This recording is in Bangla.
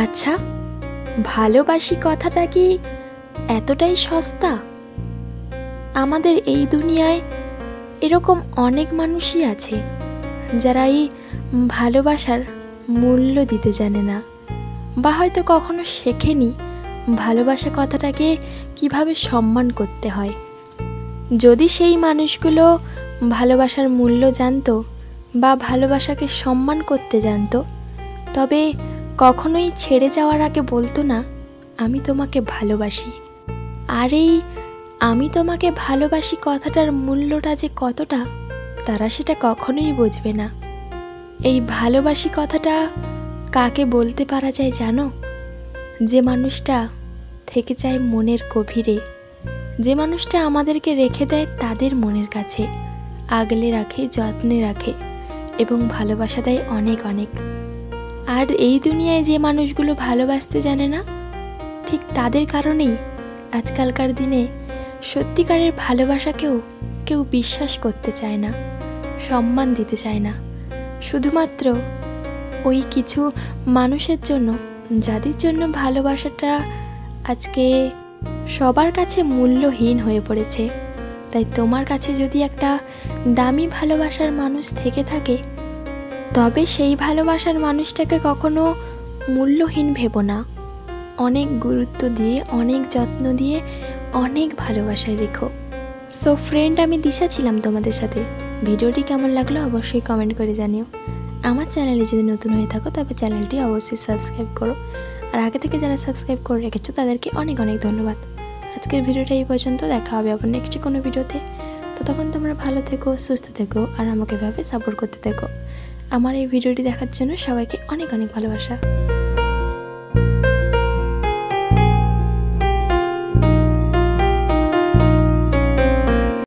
আচ্ছা, ভালোবাসি কথাটা কি এতটাই সস্তা? আমাদের এই দুনিয়ায় এরকম অনেক মানুষই আছে যারা এই ভালোবাসার মূল্য দিতে জানে না, বা হয়তো কখনো শেখেনি ভালোবাসা কথাটাকে কিভাবে সম্মান করতে হয়। যদি সেই মানুষগুলো ভালোবাসার মূল্য জানতো বা ভালোবাসাকে সম্মান করতে জানতো, তবে কখনোই ছেড়ে যাওয়ার আগে বলতো না আমি তোমাকে ভালোবাসি। আর এই আমি তোমাকে ভালোবাসি কথাটার মূল্যটা যে কতটা, তারা সেটা কখনোই বুঝবে না। এই ভালোবাসি কথাটা কাকে বলতে পারা যায় জানো? যে মানুষটা থেকে যায় মনের গভীরে, যে মানুষটা আমাদেরকে রেখে দেয় তাদের মনের কাছে, আগলে রাখে, যত্নে রাখে এবং ভালোবাসা দেয় অনেক অনেক। আর এই দুনিয়ায় যে মানুষগুলো ভালোবাসতে জানে না, ঠিক তাদের কারণেই আজকালকার দিনে সত্যিকারের ভালোবাসাকেও কেউ বিশ্বাস করতে চায় না, সম্মান দিতে চায় না, শুধুমাত্র ওই কিছু মানুষের জন্য যাদের জন্য ভালোবাসাটা আজকে সবার কাছে মূল্যহীন হয়ে পড়েছে। তাই তোমার কাছে যদি একটা দামি ভালোবাসার মানুষ থেকে থাকে, তবে সেই ভালোবাসার মানুষটাকে কখনো মূল্যহীন ভেবো না। অনেক গুরুত্ব দিয়ে, অনেক যত্ন দিয়ে, অনেক ভালোবাসায় রেখো। সো ফ্রেন্ড, আমি দিশা ছিলাম তোমাদের সাথে। ভিডিওটি কেমন লাগলো অবশ্যই কমেন্ট করে জানিও। আমার চ্যানেলে যদি নতুন হয়ে থাকো তবে চ্যানেলটি অবশ্যই সাবস্ক্রাইব করো। আর আগে থেকে যারা সাবস্ক্রাইব করে রেখেছো তাদেরকে অনেক অনেক ধন্যবাদ। আজকের ভিডিওটা এই পর্যন্ত, দেখা হবে আবার নেক্সট কোনো ভিডিওতে। ততক্ষণ তোমরা ভালো থেকো, সুস্থ থেকো আর আমাকে এভাবে সাপোর্ট করতে থেকো। আমার এই ভিডিওটি দেখার জন্য সবাইকে অনেক অনেক ভালোবাসা।